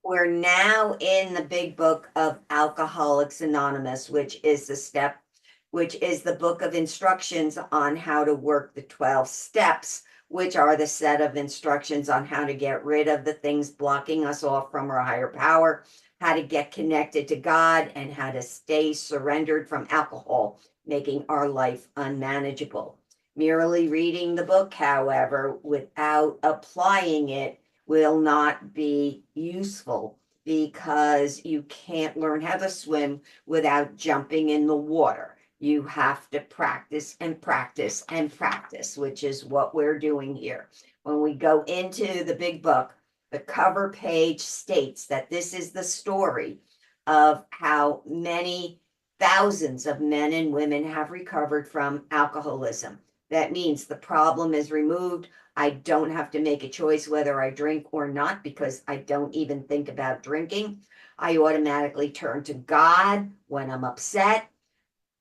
We're now in the big book of Alcoholics Anonymous, which is the book of instructions on how to work the 12 steps, which are the set of instructions on how to get rid of the things blocking us off from our higher power, how to get connected to God, and how to stay surrendered from alcohol, making our life unmanageable. Merely reading the book, however, without applying it will not be useful because you can't learn how to swim without jumping in the water. You have to practice and practice and practice, which is what we're doing here. When we go into the big book, the cover page states that this is the story of how many thousands of men and women have recovered from alcoholism. That means the problem is removed. I don't have to make a choice whether I drink or not because I don't even think about drinking. I automatically turn to God when I'm upset.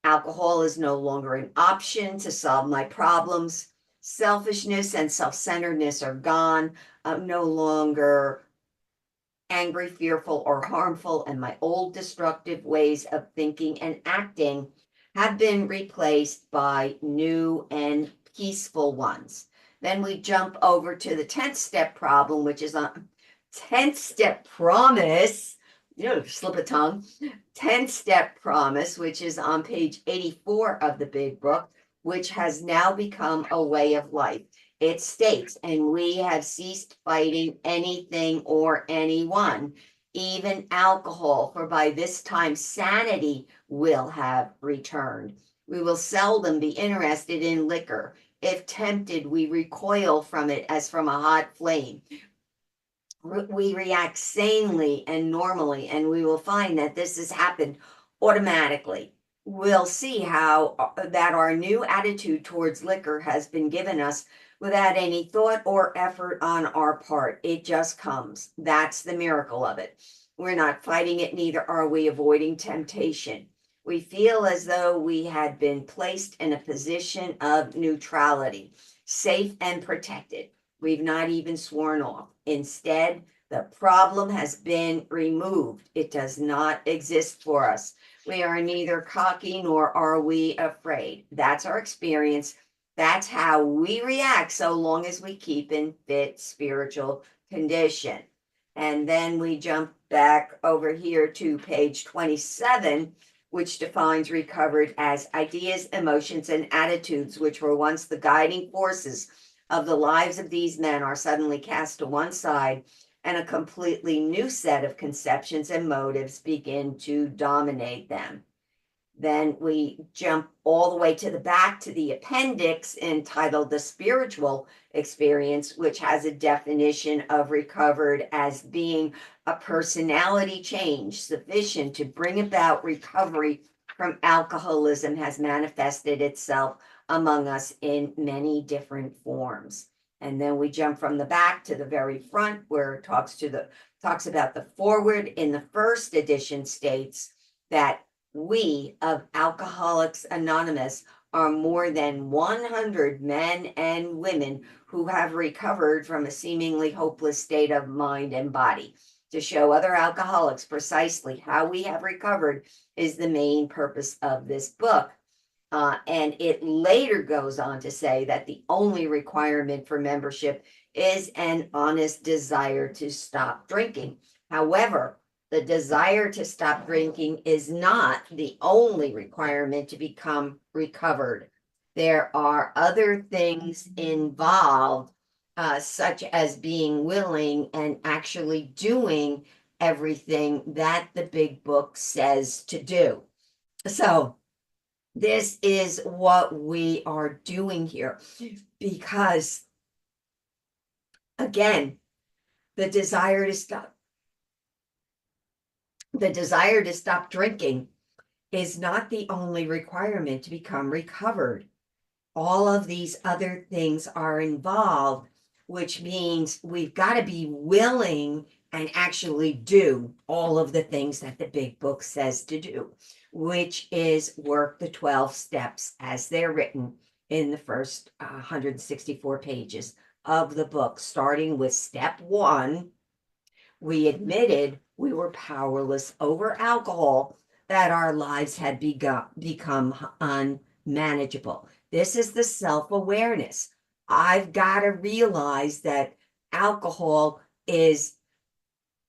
Alcohol is no longer an option to solve my problems. Selfishness and self-centeredness are gone. I'm no longer angry, fearful, or harmful, and my old destructive ways of thinking and acting have been replaced by new and peaceful ones. Then we jump over to the 10th step problem, which is a 10th step promise. Slip of tongue. 10th step promise, which is on page 84 of the big book, which has now become a way of life. It states, and we have ceased fighting anything or anyone, even alcohol, for by this time sanity will have returned. We will seldom be interested in liquor. If tempted, we recoil from it as from a hot flame. We react sanely and normally, and we will find that this has happened automatically. We'll see how that our new attitude towards liquor has been given us without any thought or effort on our part. It just comes. That's the miracle of it. We're not fighting it, neither are we avoiding temptation. We feel as though we had been placed in a position of neutrality, safe and protected. We've not even sworn off. Instead, the problem has been removed. It does not exist for us. We are neither cocky nor are we afraid. That's our experience. That's how we react so long as we keep in fit spiritual condition. And then we jump back over here to page 27, which defines recovered as ideas, emotions, and attitudes, which were once the guiding forces of the lives of these men, are suddenly cast to one side, and a completely new set of conceptions and motives begin to dominate them. Then we jump all the way to the back to the appendix entitled The Spiritual Experience, which has a definition of recovered as being a personality change sufficient to bring about recovery from alcoholism has manifested itself among us in many different forms. And then we jump from the back to the very front where it talks about the foreword. In the first edition states that we of Alcoholics Anonymous are more than 100 men and women who have recovered from a seemingly hopeless state of mind and body. To show other alcoholics precisely how we have recovered is the main purpose of this book. And it later goes on to say that the only requirement for membership is an honest desire to stop drinking. However, the desire to stop drinking is not the only requirement to become recovered. There are other things involved, such as being willing and actually doing everything that the big book says to do. So this is what we are doing here, because again, the desire to stop drinking is not the only requirement to become recovered. All of these other things are involved, which means we've got to be willing and actually do all of the things that the big book says to do, which is work the 12 steps as they're written in the first 164 pages of the book, starting with step 1, we admitted we were powerless over alcohol, that our lives had become unmanageable. This is the self-awareness. I've got to realize that alcohol is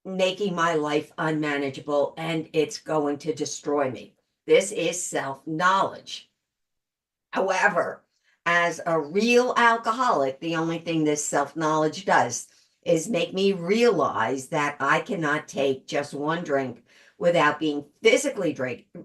making my life unmanageable and it's going to destroy me. This is self-knowledge. However, as a real alcoholic, the only thing this self-knowledge does is make me realize that I cannot take just one drink without being physically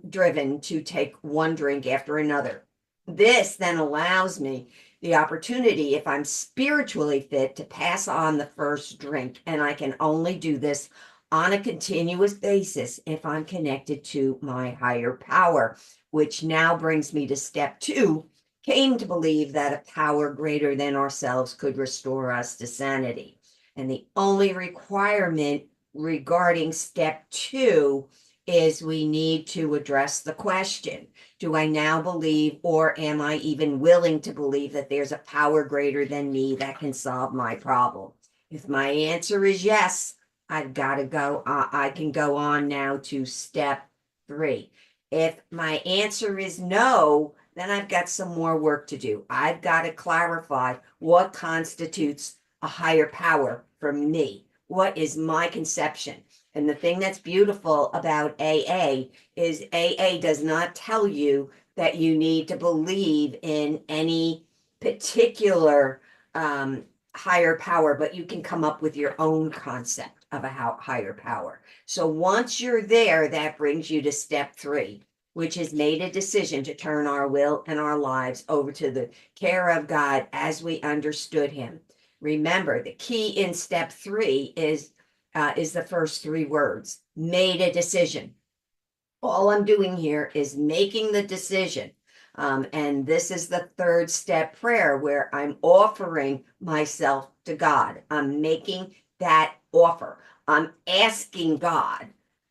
driven to take one drink after another. This then allows me the opportunity, if I'm spiritually fit, to pass on the first drink. And I can only do this on a continuous basis if I'm connected to my higher power, which now brings me to step 2. Came to believe that a power greater than ourselves could restore us to sanity. And the only requirement regarding step 2 is we need to address the question: do I now believe, or am I even willing to believe, that there's a power greater than me that can solve my problem? If my answer is yes, I've got to go, I can go on now to step 3. If my answer is no, then I've got some more work to do. I've got to clarify what constitutes a higher power for me. What is my conception? And the thing that's beautiful about AA is AA does not tell you that you need to believe in any particular higher power, but you can come up with your own concept of a higher power. So once you're there, that brings you to step 3, which has made a decision to turn our will and our lives over to the care of God as we understood him. Remember, the key in step 3 is the first 3 words: made a decision. All I'm doing here is making the decision. And this is the 3rd step prayer, where I'm offering myself to God. I'm making that offer. I'm asking God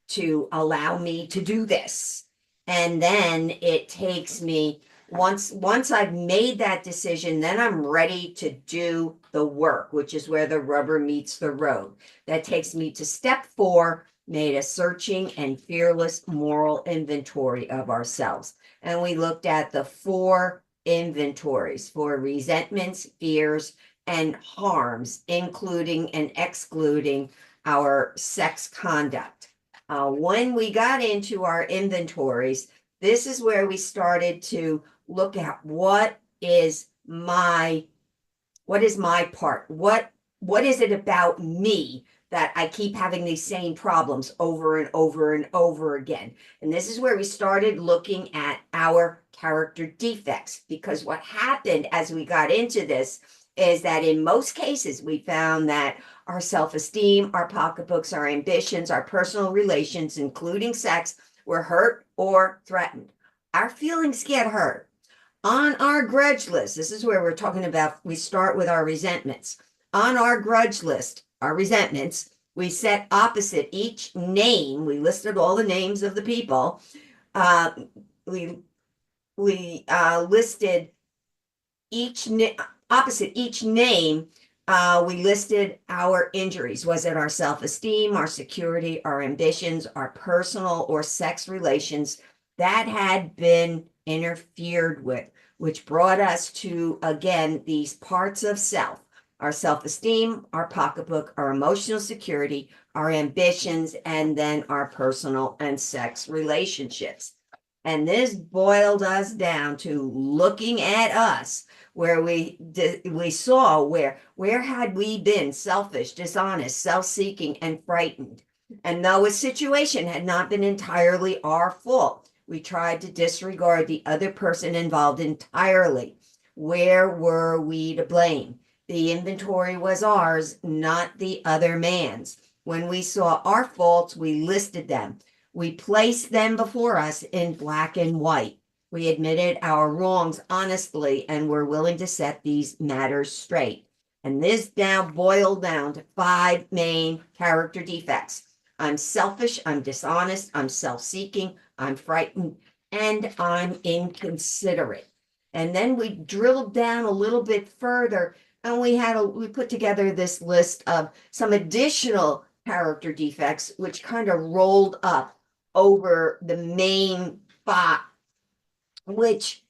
to allow me to do this. And then it takes me, once I've made that decision, then I'm ready to do the work, which is where the rubber meets the road. That takes me to step 4, made a searching and fearless moral inventory of ourselves. And we looked at the 4 inventories for resentments, fears, and harms, including and excluding our sex conduct. When we got into our inventories, this is where we started to look at what is my part? What is it about me that I keep having these same problems over and over and over again? And this is where we started looking at our character defects, because what happened as we got into this is that in most cases, we found that our self-esteem, our pocketbooks, our ambitions, our personal relations, including sex, were hurt or threatened. Our feelings get hurt. On our grudge list, this is where we're talking about, we start with our resentments. On our grudge list, our resentments, we set opposite each name. We listed all the names of the people. We listed opposite each name. We listed our injuries. Was it our self-esteem, our security, our ambitions, our personal or sex relations that had been interfered with, which brought us to, again, these parts of self: our self-esteem, our pocketbook, our emotional security, our ambitions, and then our personal and sex relationships. And this boiled us down to looking at us, where we saw where had we been selfish, dishonest, self-seeking, and frightened. And though a situation had not been entirely our fault, we tried to disregard the other person involved entirely. Where were we to blame? The inventory was ours, not the other man's. When we saw our faults, we listed them. We placed them before us in black and white. We admitted our wrongs honestly and were willing to set these matters straight. And this now boiled down to 5 main character defects: I'm selfish, I'm dishonest, I'm self-seeking, I'm frightened, and I'm inconsiderate. And then we drilled down a little bit further, and we put together this list of some additional character defects, which kind of rolled up over the main five, which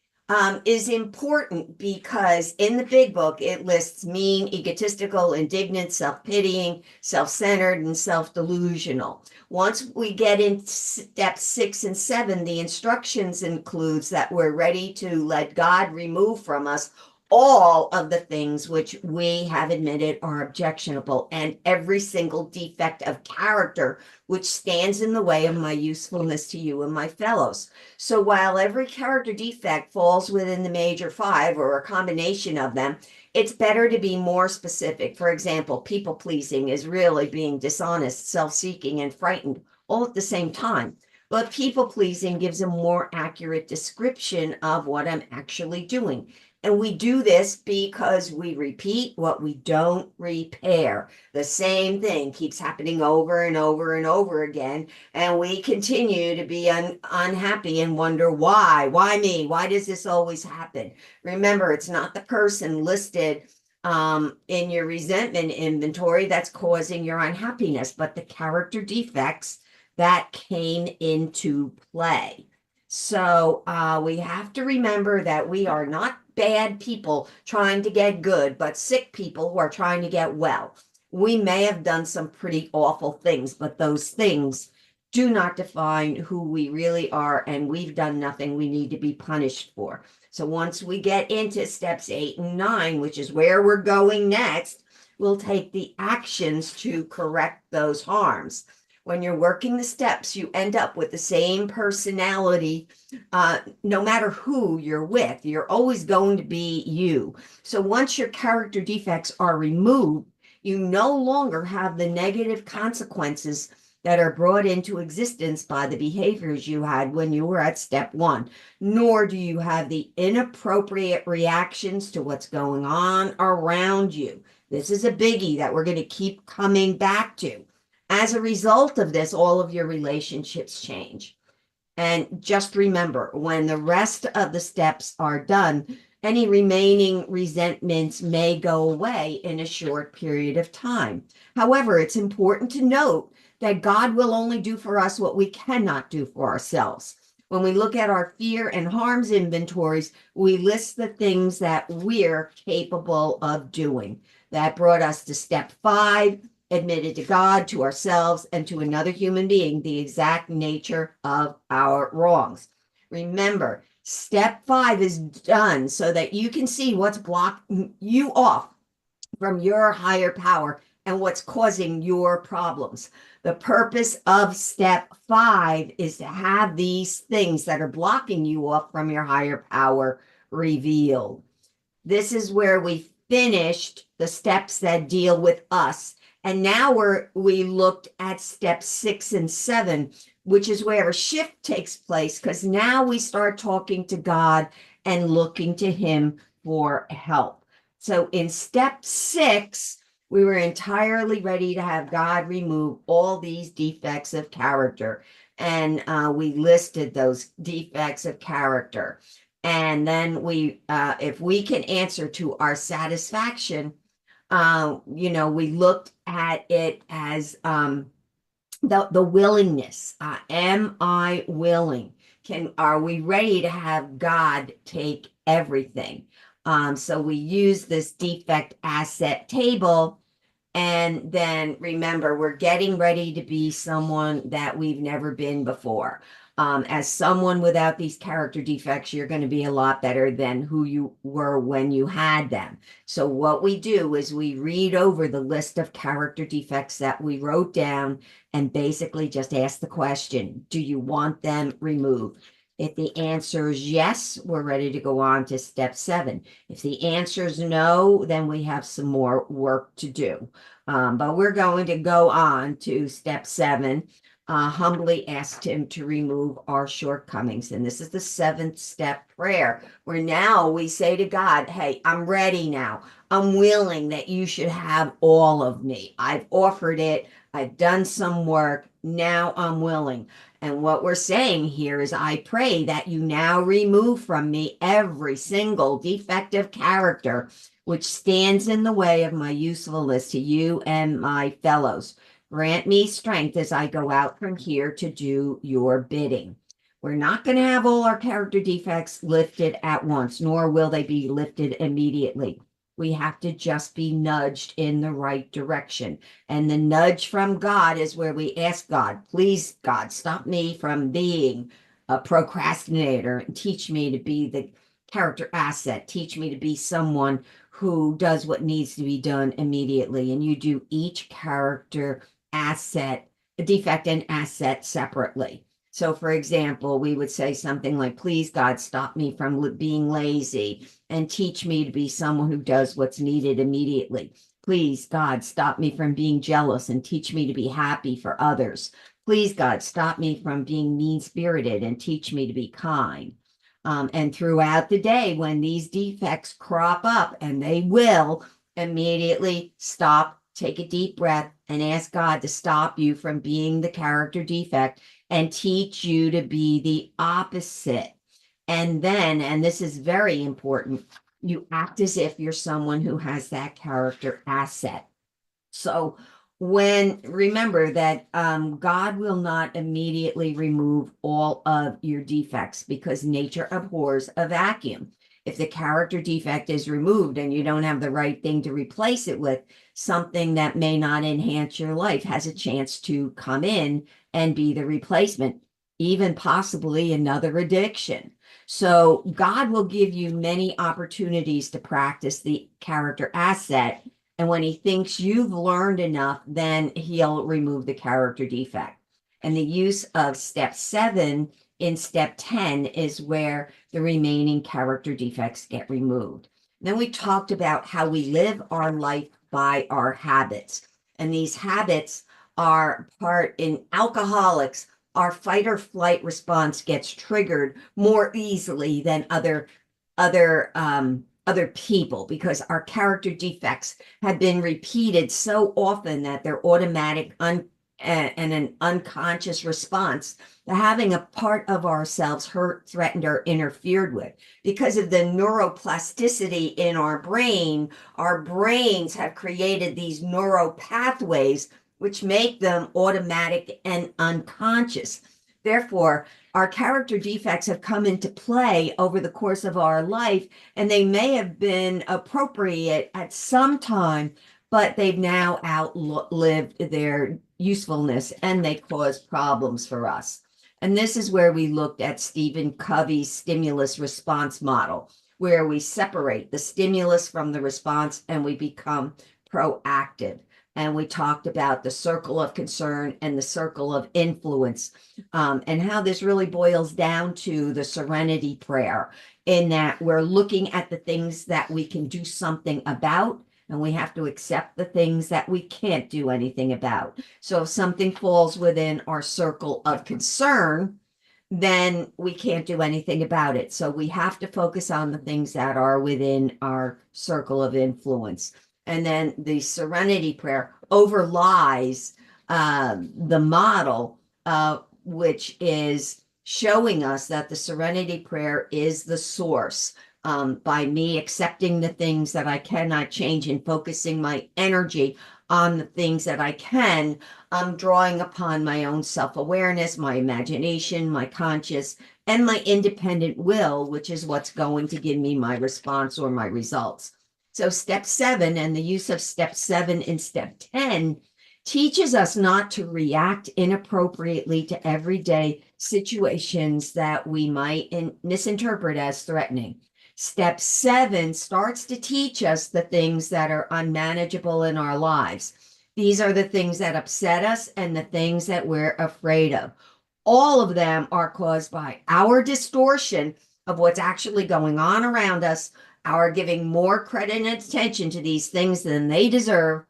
is important because in the big book, it lists mean, egotistical, indignant, self-pitying, self-centered, and self-delusional. Once we get into step 6 and 7, the instructions includes that we're ready to let God remove from us all of the things which we have admitted are objectionable and every single defect of character which stands in the way of my usefulness to you and my fellows. So while every character defect falls within the major five or a combination of them, it's better to be more specific. For example, people pleasing is really being dishonest, self-seeking, and frightened all at the same time. But people pleasing gives a more accurate description of what I'm actually doing. And we do this because we repeat what we don't repair. The same thing keeps happening over and over and over again. And we continue to be unhappy and wonder why? Why me? Why does this always happen? Remember, it's not the person listed in your resentment inventory that's causing your unhappiness, but the character defects that came into play. So we have to remember that we are not bad people trying to get good, but sick people who are trying to get well. We may have done some pretty awful things, but those things do not define who we really are, and we've done nothing we need to be punished for. So once we get into steps 8 and 9, which is where we're going next, we'll take the actions to correct those harms. When you're working the steps, you end up with the same personality, no matter who you're with. You're always going to be you. So once your character defects are removed, you no longer have the negative consequences that are brought into existence by the behaviors you had when you were at step 1, nor do you have the inappropriate reactions to what's going on around you. This is a biggie that we're going to keep coming back to. As a result of this, all of your relationships change. And just remember, when the rest of the steps are done, any remaining resentments may go away in a short period of time. However, it's important to note that God will only do for us what we cannot do for ourselves. When we look at our fear and harms inventories, we list the things that we're capable of doing. That brought us to step 5. Admitted to God, to ourselves, and to another human being the exact nature of our wrongs. Remember, step 5 is done so that you can see what's blocking you off from your higher power and what's causing your problems. The purpose of step 5 is to have these things that are blocking you off from your higher power revealed. This is where we finished the steps that deal with us. And now we looked at steps 6 and 7, which is where a shift takes place, because now we start talking to God and looking to him for help. So in step 6, we were entirely ready to have God remove all these defects of character. And we listed those defects of character. And then if we can answer to our satisfaction, we looked at it as the willingness. Am I willing? Are we ready to have God take everything? So we use this defect asset table. And then remember, we're getting ready to be someone that we've never been before. As someone without these character defects, you're going to be a lot better than who you were when you had them. So what we do is we read over the list of character defects that we wrote down and basically just ask the question, do you want them removed? If the answer is yes, we're ready to go on to step 7. If the answer is no, then we have some more work to do. But we're going to go on to step 7. Humbly asked him to remove our shortcomings. And this is the 7th step prayer, where now we say to God, hey, I'm ready now. I'm willing that you should have all of me. I've offered it. I've done some work. Now I'm willing. And what we're saying here is, I pray that you now remove from me every single defective character which stands in the way of my usefulness to you and my fellows. grant me strength as I go out from here to do your bidding. We're not going to have all our character defects lifted at once, nor will they be lifted immediately. We have to just be nudged in the right direction. And the nudge from God is where we ask God, please, God, stop me from being a procrastinator and teach me to be the character asset. Teach me to be someone who does what needs to be done immediately. And you do each character asset, defect and asset separately. So, for example, we would say something like, please, God, stop me from being lazy and teach me to be someone who does what's needed immediately. Please, God, stop me from being jealous and teach me to be happy for others. Please, God, stop me from being mean-spirited and teach me to be kind. And throughout the day, when these defects crop up, and they will, immediately stop, take a deep breath, and ask God to stop you from being the character defect and teach you to be the opposite. And then, and this is very important, you act as if you're someone who has that character asset. So remember that God will not immediately remove all of your defects because nature abhors a vacuum. If the character defect is removed and you don't have the right thing to replace it with, something that may not enhance your life has a chance to come in and be the replacement, even possibly another addiction. So God will give you many opportunities to practice the character asset. And when he thinks you've learned enough, then he'll remove the character defect. And the use of step 7 in step 10 is where the remaining character defects get removed. Then we talked about how we live our life by our habits. And these habits are part in alcoholics. Our fight or flight response gets triggered more easily than other people because our character defects have been repeated so often that they're automatic and an unconscious response to having a part of ourselves hurt, threatened, or interfered with. Because of the neuroplasticity in our brains have created these neural pathways which make them automatic and unconscious. Therefore, our character defects have come into play over the course of our life, and they may have been appropriate at some time, but they've now outlived their usefulness and they cause problems for us. And this is where we looked at Stephen Covey's stimulus response model, where we separate the stimulus from the response and we become proactive. And we talked about the circle of concern and the circle of influence, and how this really boils down to the serenity prayer, in that we're looking at the things that we can do something about, and we have to accept the things that we can't do anything about. So if something falls within our circle of concern, then we can't do anything about it. So we have to focus on the things that are within our circle of influence. And then the serenity prayer overlies the model, which is showing us that the serenity prayer is the source. By me accepting the things that I cannot change and focusing my energy on the things that I can, I'm drawing upon my own self-awareness, my imagination, my conscious, and my independent will, which is what's going to give me my response or my results. So step 7 and the use of step 7 in step 10 teaches us not to react inappropriately to everyday situations that we might misinterpret as threatening. Step 7 starts to teach us the things that are unmanageable in our lives. These are the things that upset us and the things that we're afraid of. All of them are caused by our distortion of what's actually going on around us, our giving more credit and attention to these things than they deserve,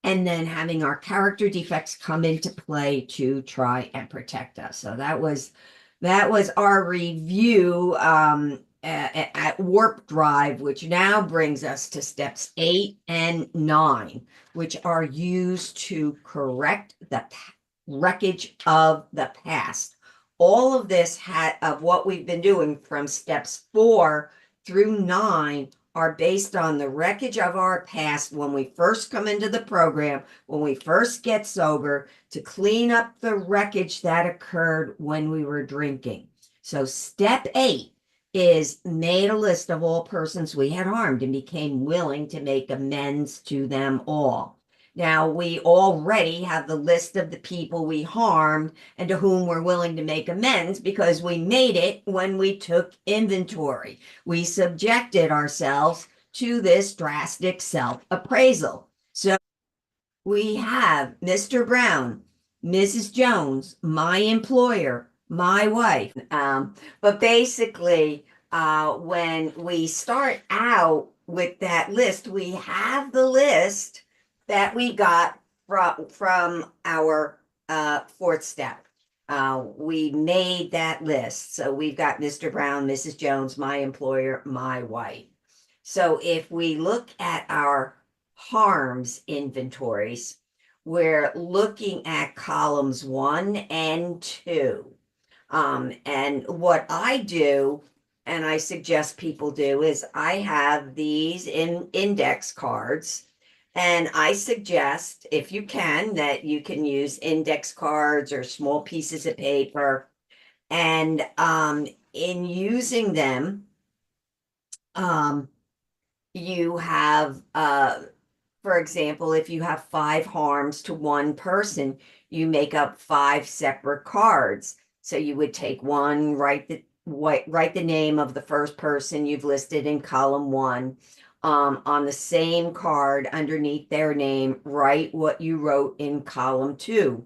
and then having our character defects come into play to try and protect us. So that was our review at Warp Drive, which now brings us to steps 8 and 9, which are used to correct the wreckage of the past. All of this of what we've been doing from steps 4 through 9 are based on the wreckage of our past when we first come into the program, when we first get sober, to clean up the wreckage that occurred when we were drinking. So step 8 is made a list of all persons we had harmed and became willing to make amends to them all. Now, we already have the list of the people we harmed and to whom we're willing to make amends because we made it when we took inventory. We subjected ourselves to this drastic self-appraisal. So we have Mr. Brown, Mrs. Jones, my employer, my wife. But basically, when we start out with that list, we have the list that we got from our fourth step. We made that list. So we've got Mr. Brown, Mrs. Jones, my employer, my wife. So if we look at our harms inventories, we're looking at columns 1 and 2. And what I do, and I suggest people do, is I have these in index cards. And I suggest, if you can, that you can use index cards or small pieces of paper. And in using them, you have for example, if you have 5 harms to one person, you make up 5 separate cards. So you would take one, write the name of the first person you've listed in column 1. On the same card underneath their name, write what you wrote in column 2.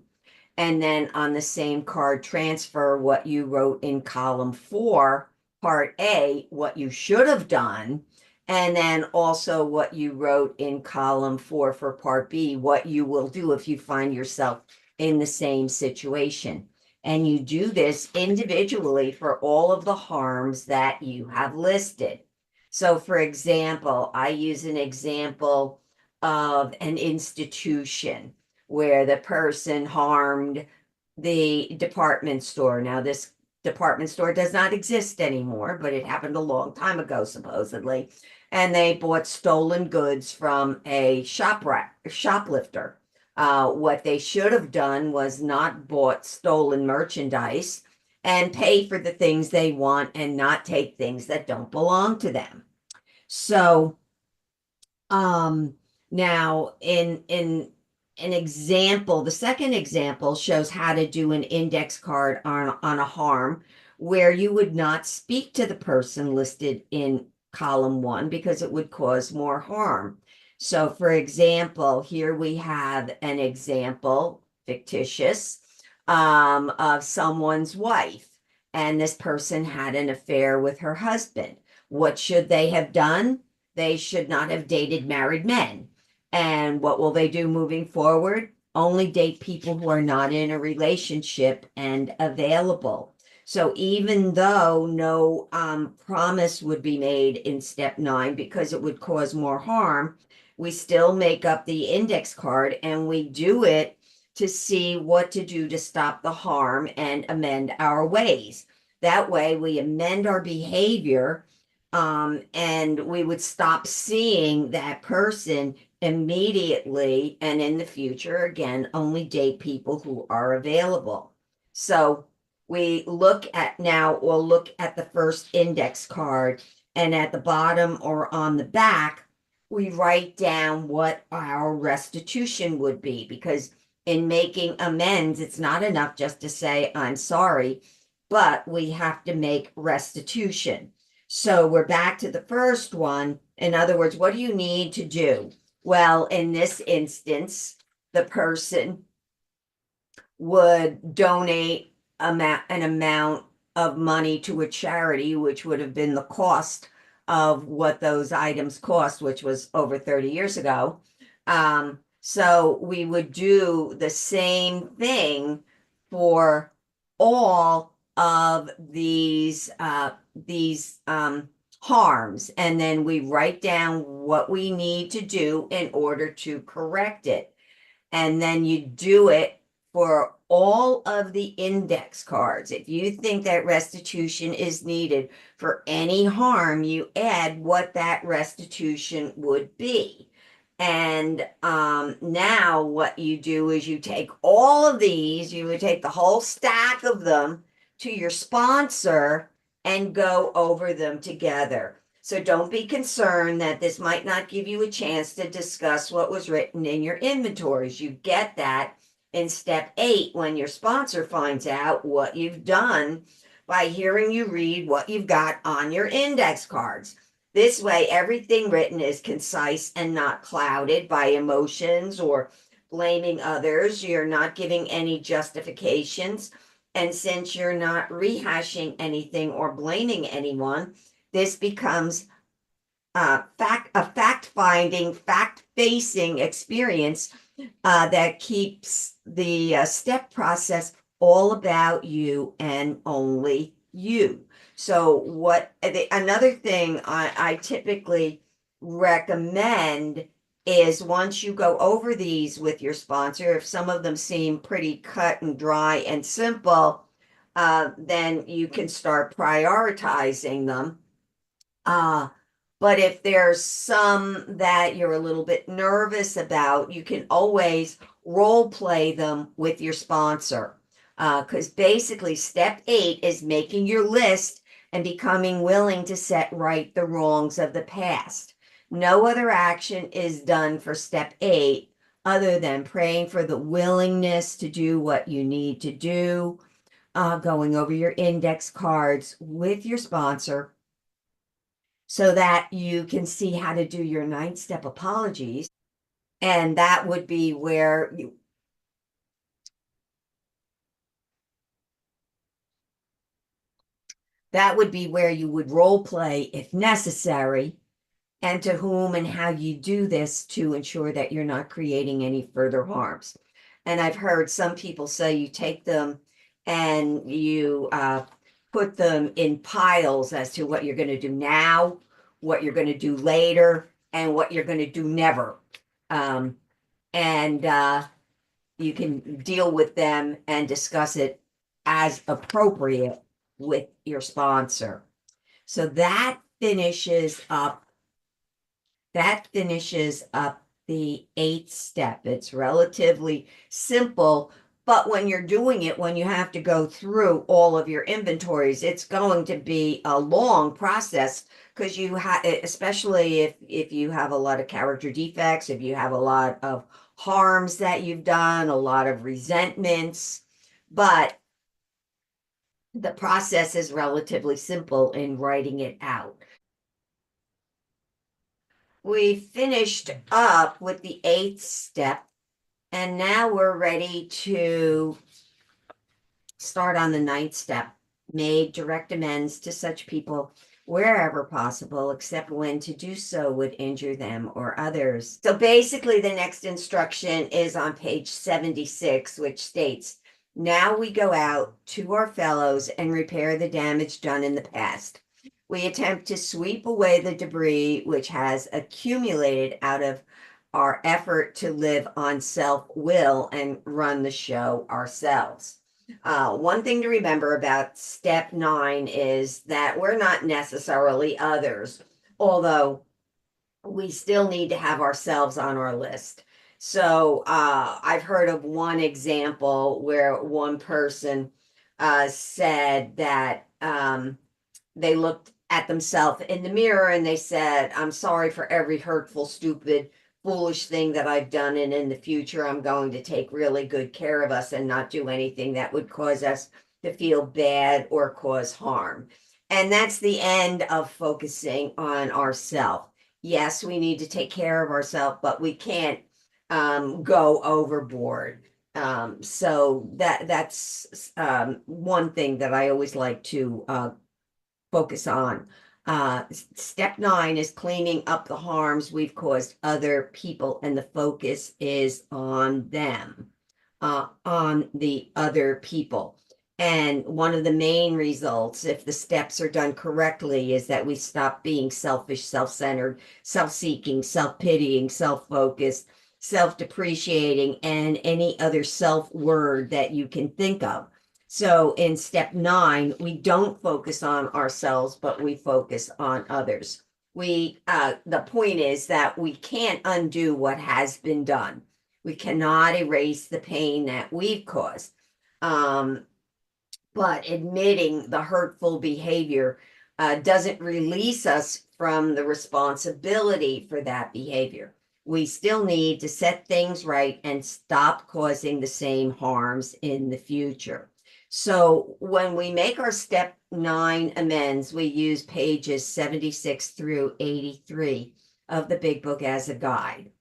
And then on the same card, transfer what you wrote in column 4, part A, what you should have done. And then also what you wrote in column 4 for part B, what you will do if you find yourself in the same situation. And you do this individually for all of the harms that you have listed. So for example, I use an example of an institution where the person harmed the department store. Now, this department store does not exist anymore, but it happened a long time ago, supposedly. And they bought stolen goods from a shoplifter. What they should have done was not bought stolen merchandise and pay for the things they want and not take things that don't belong to them. So, um, now in an example, the second example shows how to do an index card on a harm where you would not speak to the person listed in column 1 because it would cause more harm. So for example, here we have an example, fictitious, of someone's wife, and this person had an affair with her husband. What should they have done? They should not have dated married men. And what will they do moving forward? Only date people who are not in a relationship and available. So even though no promise would be made in step 9 because it would cause more harm, we still make up the index card and we do it to see what to do to stop the harm and amend our ways. That way we amend our behavior, and we would stop seeing that person immediately, and in the future, again, only date people who are available. So we'll look at the first index card, and at the bottom or on the back, we write down what our restitution would be, because in making amends, it's not enough just to say, I'm sorry, but we have to make restitution. So we're back to the first one. In other words, what do you need to do? Well, in this instance, the person would donate an amount of money to a charity, which would have been the cost of what those items cost, which was over 30 years ago. So we would do the same thing for all of these harms, and then we write down what we need to do in order to correct it. And then you do it for all of the index cards. If you think that restitution is needed for any harm, you add what that restitution would be. And now what you do is you take all of these, you would take the whole stack of them to your sponsor and go over them together. So don't be concerned that this might not give you a chance to discuss what was written in your inventories. You get that in step 8 when your sponsor finds out what you've done by hearing you read what you've got on your index cards. This way, everything written is concise and not clouded by emotions or blaming others. You're not giving any justifications. And since you're not rehashing anything or blaming anyone, this becomes a fact-finding, fact-facing experience that keeps the step process all about you and only you. So another thing I typically recommend is once you go over these with your sponsor, if some of them seem pretty cut and dry and simple, then you can start prioritizing them. But if there's some that you're a little bit nervous about, you can always role play them with your sponsor. Because basically, step 8 is making your list and becoming willing to set right the wrongs of the past. No other action is done for step 8 other than praying for the willingness to do what you need to do, going over your index cards with your sponsor so that you can see how to do your 9-step apologies. And that would be where you would role play if necessary, and to whom and how you do this to ensure that you're not creating any further harms. And I've heard some people say you take them and you put them in piles as to what you're going to do now, what you're going to do later, and what you're going to do never. And you can deal with them and discuss it as appropriate with your sponsor. So that finishes up the 8th step. It's relatively simple, but when you're doing it, when you have to go through all of your inventories, it's going to be a long process because you have, especially if you have a lot of character defects, if you have a lot of harms that you've done, a lot of resentments, but the process is relatively simple in writing it out. We finished up with the 8th step, and now we're ready to start on the 9th step. Made direct amends to such people wherever possible, except when to do so would injure them or others. So basically, the next instruction is on page 76, which states, now we go out to our fellows and repair the damage done in the past. We attempt to sweep away the debris which has accumulated out of our effort to live on self-will and run the show ourselves. One thing to remember about step 9 is that we're not necessarily others, although we still need to have ourselves on our list. So I've heard of one example where one person said that they looked at themselves in the mirror and they said, I'm sorry for every hurtful, stupid, foolish thing that I've done, and in the future I'm going to take really good care of us and not do anything that would cause us to feel bad or cause harm. And that's the end of focusing on ourselves. Yes, we need to take care of ourselves, but we can't go overboard. So that's one thing that I always like to focus on. Step 9 is cleaning up the harms we've caused other people, and the focus is on them, on the other people. And one of the main results, if the steps are done correctly, is that we stop being selfish, self-centered, self-seeking, self-pitying, self-focused, self-depreciating, and any other self word that you can think of. So in step 9, we don't focus on ourselves, but we focus on others. The point is that we can't undo what has been done. We cannot erase the pain that we've caused. But admitting the hurtful behavior doesn't release us from the responsibility for that behavior. We still need to set things right and stop causing the same harms in the future. So when we make our step 9 amends, we use pages 76 through 83 of the Big Book as a guide.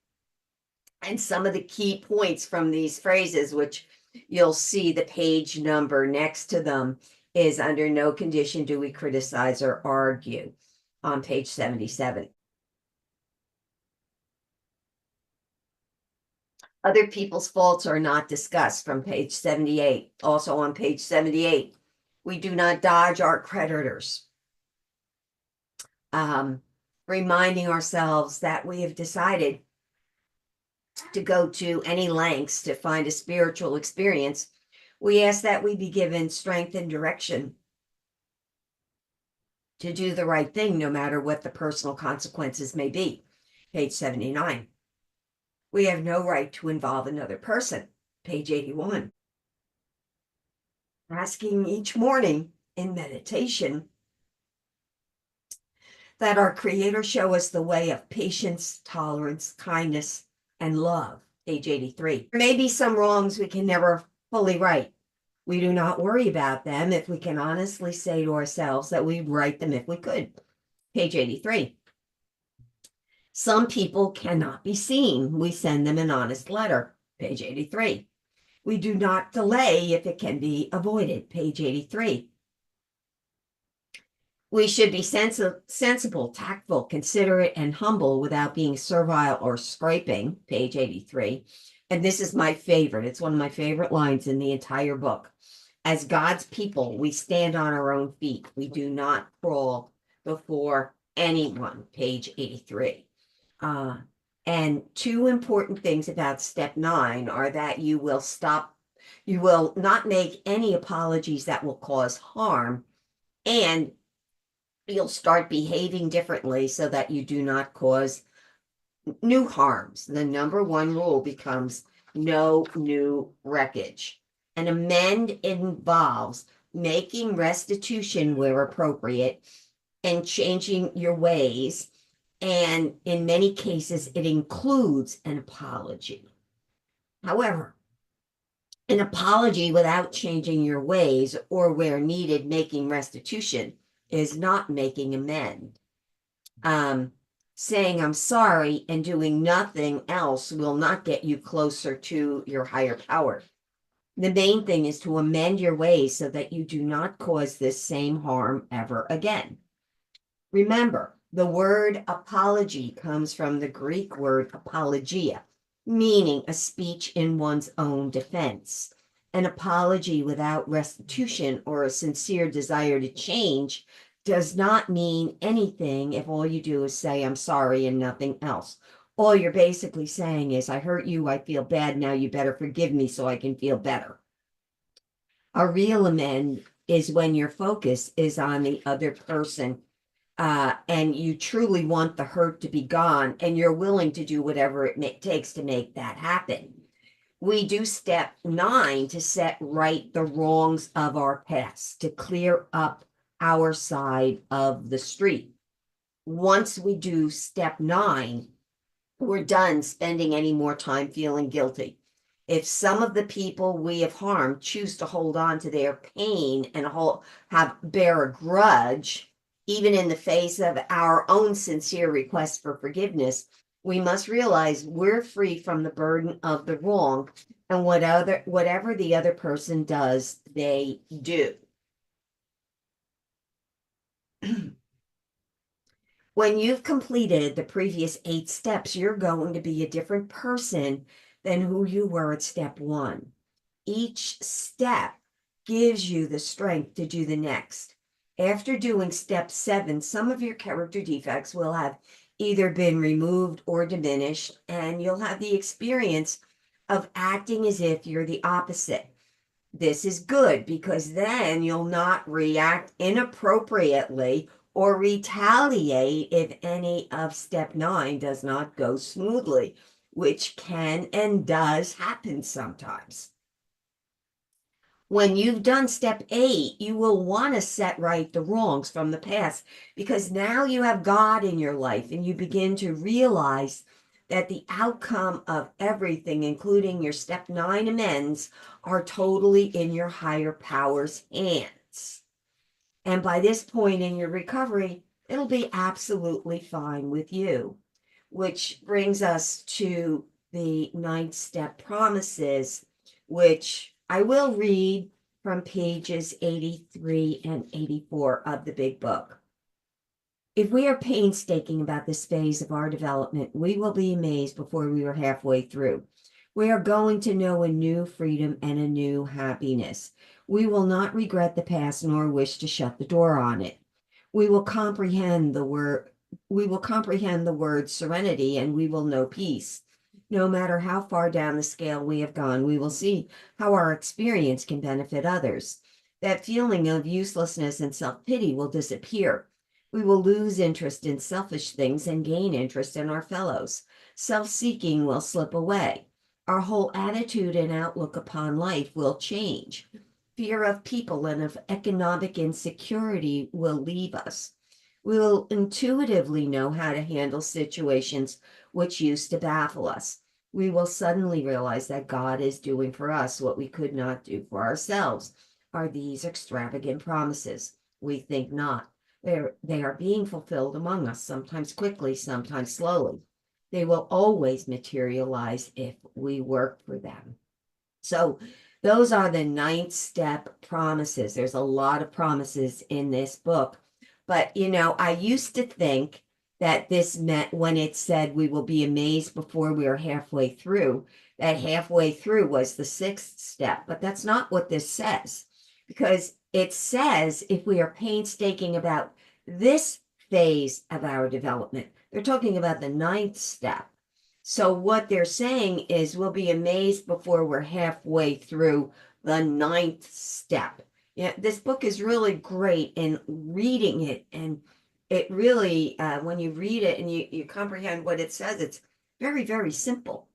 And some of the key points from these phrases, which you'll see the page number next to them, is under no condition do we criticize or argue on page 77. Other people's faults are not discussed from page 78. Also on page 78, we do not dodge our creditors. Reminding ourselves that we have decided to go to any lengths to find a spiritual experience, we ask that we be given strength and direction to do the right thing, no matter what the personal consequences may be. Page 79. We have no right to involve another person. Page 81. Asking each morning in meditation that our Creator show us the way of patience, tolerance, kindness, and love. Page 83. There may be some wrongs we can never fully right. We do not worry about them if we can honestly say to ourselves that we'd right them if we could. Page 83. Some people cannot be seen. We send them an honest letter. Page 83. We do not delay if it can be avoided. Page 83. We should be sensible, tactful, considerate, and humble without being servile or scraping. Page 83. And this is my favorite. It's one of my favorite lines in the entire book. As God's people, we stand on our own feet. We do not crawl before anyone. Page 83. And 2 important things about step 9 are that you will not make any apologies that will cause harm, and you'll start behaving differently so that you do not cause new harms. The number 1 rule becomes no new wreckage. An amend involves making restitution where appropriate and changing your ways. And in many cases, it includes an apology. However, an apology without changing your ways, or where needed, making restitution, is not making amend. Saying I'm sorry and doing nothing else will not get you closer to your higher power. The main thing is to amend your ways so that you do not cause this same harm ever again. Remember, the word apology comes from the Greek word apologia, meaning a speech in one's own defense. An apology without restitution or a sincere desire to change does not mean anything if all you do is say, I'm sorry, and nothing else. All you're basically saying is, I hurt you, I feel bad, now you better forgive me so I can feel better. A real amend is when your focus is on the other person, and you truly want the hurt to be gone, and you're willing to do whatever it takes to make that happen. We do step 9 to set right the wrongs of our past, to clear up our side of the street. Once we do step 9, we're done spending any more time feeling guilty. If some of the people we have harmed choose to hold on to their pain and bear a grudge, even in the face of our own sincere request for forgiveness, we must realize we're free from the burden of the wrong, and whatever the other person does, they do. When you've completed the previous 8 steps, you're going to be a different person than who you were at step 1. Each step gives you the strength to do the next. After doing step 7, some of your character defects will have either been removed or diminished, and you'll have the experience of acting as if you're the opposite. This is good because then you'll not react inappropriately or retaliate if any of step 9 does not go smoothly, which can and does happen sometimes. When you've done step 8, you will want to set right the wrongs from the past because now you have God in your life and you begin to realize that the outcome of everything, including your step 9 amends, are totally in your higher power's hands. And by this point in your recovery, it'll be absolutely fine with you. Which brings us to the 9th step promises, which I will read from pages 83 and 84 of the big book. If we are painstaking about this phase of our development, we will be amazed before we are halfway through. We are going to know a new freedom and a new happiness. We will not regret the past nor wish to shut the door on it. We will comprehend the word serenity, and we will know peace. No matter how far down the scale we have gone, we will see how our experience can benefit others. That feeling of uselessness and self-pity will disappear. We will lose interest in selfish things and gain interest in our fellows. Self-seeking will slip away. Our whole attitude and outlook upon life will change. Fear of people and of economic insecurity will leave us. We will intuitively know how to handle situations which used to baffle us. We will suddenly realize that God is doing for us what we could not do for ourselves. Are these extravagant promises? We think not. They are being fulfilled among us, sometimes quickly, sometimes slowly. They will always materialize if we work for them. So those are the 9th step promises. There's a lot of promises in this book. But, I used to think that this meant when it said we will be amazed before we are halfway through, that halfway through was the 6th step. But that's not what this says, because it says if we are painstaking about this phase of our development, they're talking about the 9th step. So what they're saying is we'll be amazed before we're halfway through the 9th step. Yeah, this book is really great in reading it, and it really, when you read it and you comprehend what it says, it's very, very simple.